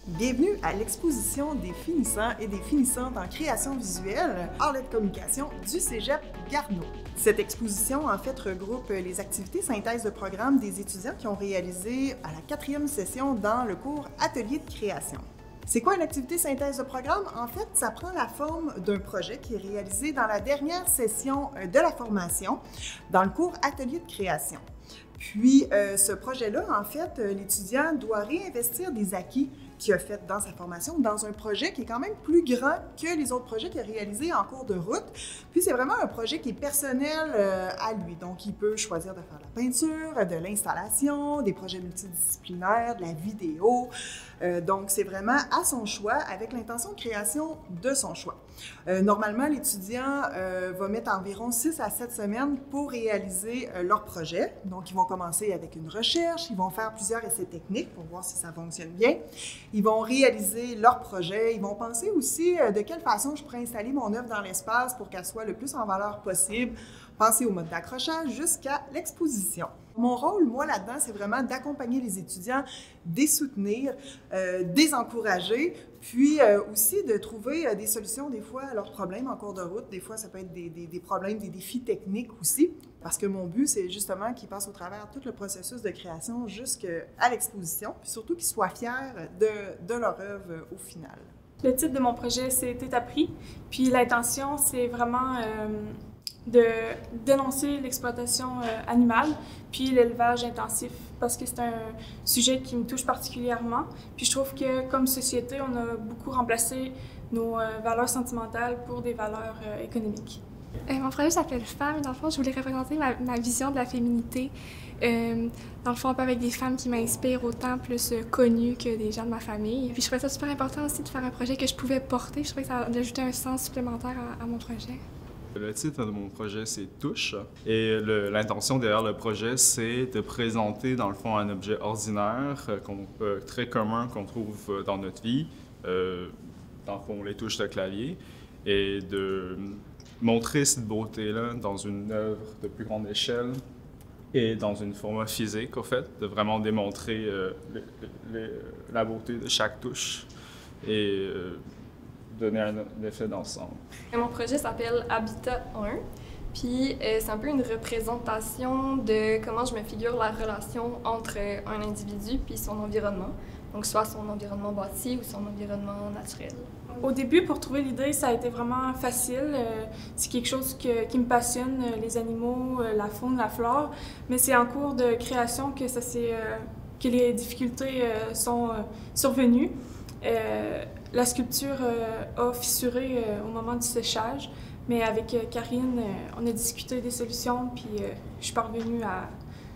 Bienvenue à l'exposition des finissants et des finissantes en création visuelle, arts de communication du Cégep Garneau. Cette exposition, en fait, regroupe les activités synthèse de programme des étudiants qui ont réalisé à la 4e session dans le cours Atelier de création. C'est quoi une activité synthèse de programme? En fait, ça prend la forme d'un projet qui est réalisé dans la dernière session de la formation, dans le cours Atelier de création. Puis, ce projet-là, en fait, l'étudiant doit réinvestir des acquis qu'il a fait dans sa formation dans un projet qui est quand même plus grand que les autres projets qu'il a réalisés en cours de route. Puis, c'est vraiment un projet qui est personnel à lui. Donc, il peut choisir de faire de la peinture, de l'installation, des projets multidisciplinaires, de la vidéo. Donc, c'est vraiment à son choix, avec l'intention de création de son choix. Normalement, l'étudiant va mettre environ 6 à 7 semaines pour réaliser leur projet. Donc, ils vont commencer avec une recherche, ils vont faire plusieurs essais techniques pour voir si ça fonctionne bien. Ils vont réaliser leur projet, ils vont penser aussi de quelle façon je pourrais installer mon œuvre dans l'espace pour qu'elle soit le plus en valeur possible, penser au mode d'accrochage jusqu'à l'exposition. Mon rôle, moi, là-dedans, c'est vraiment d'accompagner les étudiants, de les soutenir, de les encourager, puis aussi de trouver des solutions des fois à leurs problèmes en cours de route. Des fois, ça peut être des problèmes, des défis techniques aussi, parce que mon but, c'est justement qu'ils passent au travers tout le processus de création jusqu'à l'exposition, puis surtout qu'ils soient fiers de leur œuvre au final. Le titre de mon projet, c'est Tétapris, puis l'intention, c'est vraiment de dénoncer l'exploitation animale puis l'élevage intensif parce que c'est un sujet qui me touche particulièrement. Puis je trouve que comme société, on a beaucoup remplacé nos valeurs sentimentales pour des valeurs économiques. Mon projet s'appelle Femme. Dans le fond, je voulais représenter ma vision de la féminité. Dans le fond, un peu avec des femmes qui m'inspirent autant plus connues que des gens de ma famille. Puis je trouvais ça super important aussi de faire un projet que je pouvais porter. Je trouvais que ça ajoutait un sens supplémentaire à mon projet. Le titre de mon projet, c'est « Touche » et l'intention derrière le projet, c'est de présenter, dans le fond, un objet ordinaire, très commun qu'on trouve dans notre vie, dans le fond, les touches de clavier, et de montrer cette beauté-là dans une œuvre de plus grande échelle et dans une format physique, au fait, de vraiment démontrer la beauté de chaque touche et donner un effet d'ensemble. Mon projet s'appelle Habitat 1, puis c'est un peu une représentation de comment je me figure la relation entre un individu puis son environnement, donc soit son environnement bâti ou son environnement naturel. Au début, pour trouver l'idée, ça a été vraiment facile. C'est quelque chose qui me passionne, les animaux, la faune, la flore, mais c'est en cours de création que les difficultés sont survenues. La sculpture a fissuré au moment du séchage, mais avec Karine, on a discuté des solutions, puis je suis parvenue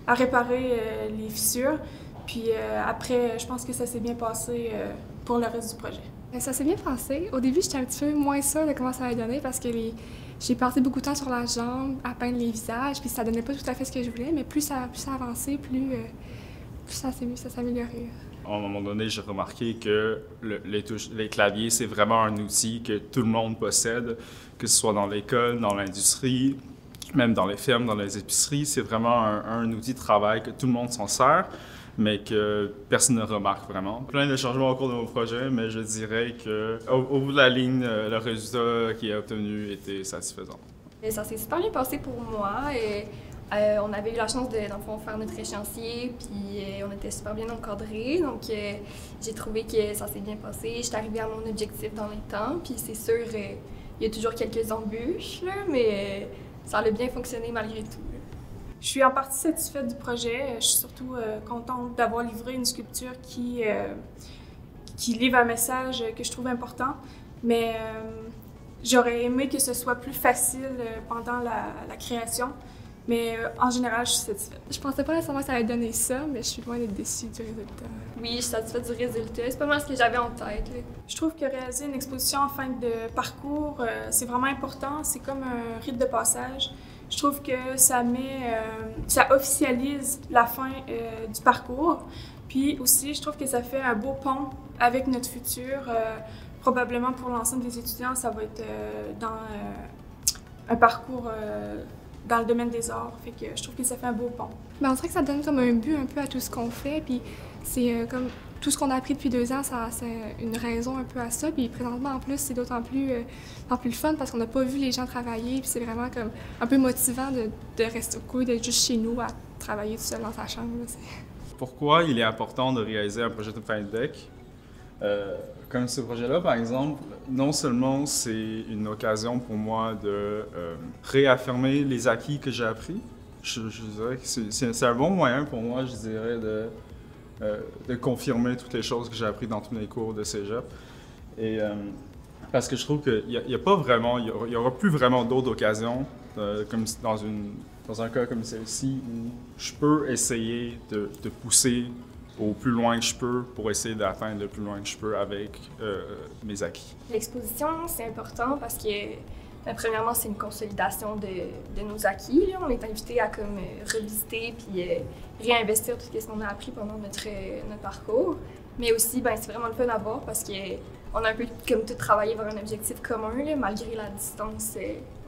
à réparer les fissures. Puis après, je pense que ça s'est bien passé pour le reste du projet. Ça s'est bien passé. Au début, j'étais un petit peu moins sûre de comment ça allait donner parce que j'ai passé beaucoup de temps sur la jambe à peindre les visages, puis ça donnait pas tout à fait ce que je voulais, mais plus ça avançait, plus ça s'améliorait. À un moment donné, j'ai remarqué que les claviers, c'est vraiment un outil que tout le monde possède, que ce soit dans l'école, dans l'industrie, même dans les fermes, dans les épiceries. C'est vraiment un outil de travail que tout le monde s'en sert, mais que personne ne remarque vraiment. Plein de changements au cours de mon projet, mais je dirais qu'au bout de la ligne, le résultat qui est obtenu était satisfaisant. Et ça s'est super bien passé pour moi. On avait eu la chance de, dans le fond, faire notre échéancier, puis on était super bien encadrés. Donc, j'ai trouvé que ça s'est bien passé. J'étais arrivée à mon objectif dans les temps, puis c'est sûr, il y a toujours quelques embûches, là, mais ça a bien fonctionné malgré tout. Je suis en partie satisfaite du projet. Je suis surtout contente d'avoir livré une sculpture qui livre un message que je trouve important, mais j'aurais aimé que ce soit plus facile pendant la création. Mais en général, je suis satisfaite. Je pensais pas nécessairement que ça allait donner ça, mais je suis loin d'être déçue du résultat. Oui, je suis satisfaite du résultat. C'est pas mal ce que j'avais en tête. Là. Je trouve que réaliser une exposition en fin de parcours, c'est vraiment important. C'est comme un rite de passage. Je trouve que ça officialise la fin du parcours. Puis aussi, je trouve que ça fait un beau pont avec notre futur. Probablement pour l'ensemble des étudiants, ça va être dans un parcours dans le domaine des arts. Fait que je trouve que ça fait un beau pont. On dirait que ça donne comme un but un peu à tout ce qu'on fait. Puis c'est comme tout ce qu'on a appris depuis 2 ans, c'est une raison un peu à ça. Puis présentement, en plus, c'est d'autant plus le fun parce qu'on n'a pas vu les gens travailler. Puis c'est vraiment comme un peu motivant de rester au coin, d'être juste chez nous à travailler tout seul dans sa chambre. Là, Pourquoi il est important de réaliser un projet de fin de deck? Comme ce projet-là, par exemple, non seulement c'est une occasion pour moi de réaffirmer les acquis que j'ai appris, je dirais que c'est un bon moyen pour moi, je dirais, de confirmer toutes les choses que j'ai apprises dans tous mes cours de cégep. Et parce que je trouve qu'il n'y a pas vraiment, il y aura plus vraiment d'autres occasions, comme dans un cas comme celle-ci, où je peux essayer de pousser au plus loin que je peux pour essayer d'atteindre le plus loin que je peux avec mes acquis. L'exposition, c'est important parce que, premièrement, c'est une consolidation de nos acquis. Là. On est invité à revisiter puis réinvestir tout ce qu'on a appris pendant notre parcours. Mais aussi, c'est vraiment le fun à voir parce qu'on a un peu comme tout travaillé vers un objectif commun, là, malgré la distance.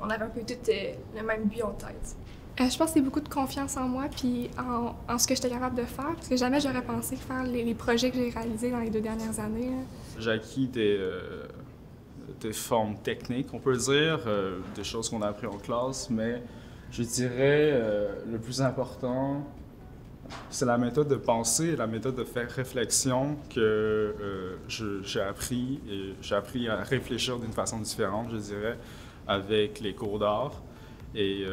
On avait un peu tout le même but en tête. Je pense que c'est beaucoup de confiance en moi puis en ce que j'étais capable de faire, parce que jamais j'aurais pensé faire les projets que j'ai réalisés dans les 2 dernières années. J'ai acquis des formes techniques, on peut dire, des choses qu'on a apprises en classe, mais je dirais le plus important, c'est la méthode de pensée, la méthode de faire réflexion que j'ai appris, et j'ai appris à réfléchir d'une façon différente, je dirais, avec les cours d'art. Et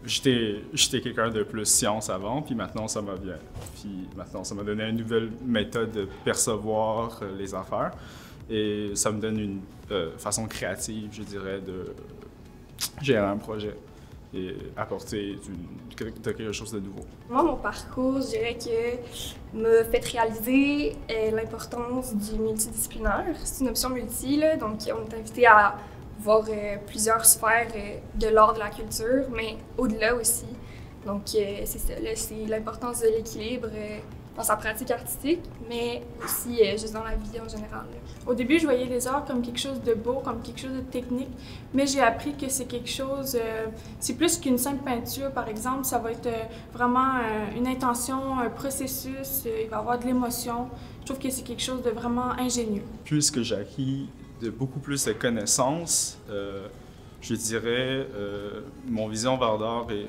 j'étais quelqu'un de plus science avant, puis maintenant ça m'a bien. Puis maintenant ça m'a donné une nouvelle méthode de percevoir les affaires. Et ça me donne une façon créative, je dirais, de gérer un projet et apporter quelque chose de nouveau. Moi, mon parcours, je dirais que m'a fait réaliser l'importance du multidisciplinaire. C'est une option multi, là, donc on est invité à voir plusieurs sphères de l'art, de la culture, mais au-delà aussi. Donc, c'est ça, c'est l'importance de l'équilibre dans sa pratique artistique, mais aussi juste dans la vie en général. Au début, je voyais les arts comme quelque chose de beau, comme quelque chose de technique, mais j'ai appris que c'est quelque chose, c'est plus qu'une simple peinture, par exemple. Ça va être vraiment une intention, un processus, il va y avoir de l'émotion. Je trouve que c'est quelque chose de vraiment ingénieux. Puisque j'ai acquis beaucoup plus de connaissances, je dirais, mon vision vers l'art est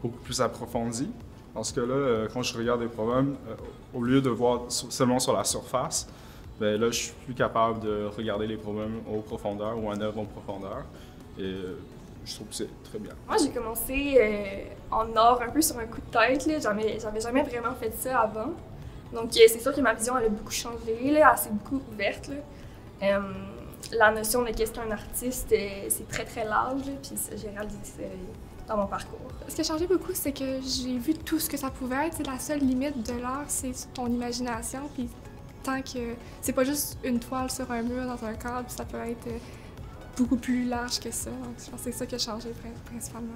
beaucoup plus approfondie. Parce que là, quand je regarde des problèmes, au lieu de voir seulement sur la surface, bien là, je suis plus capable de regarder les problèmes en profondeur ou en œuvre en profondeur. Et je trouve que c'est très bien. Moi, j'ai commencé en art un peu sur un coup de tête. J'avais jamais vraiment fait ça avant. Donc, c'est sûr que ma vision elle a beaucoup changé, là, elle s'est beaucoup ouverte. Là. La notion de qu'est-ce qu'un artiste, c'est très, très large. Puis j'ai réalisé ça dans mon parcours. Ce qui a changé beaucoup, c'est que j'ai vu tout ce que ça pouvait être. La seule limite de l'art, c'est ton imagination. Puis tant que c'est pas juste une toile sur un mur dans un cadre, ça peut être beaucoup plus large que ça. Donc je pense que c'est ça qui a changé principalement.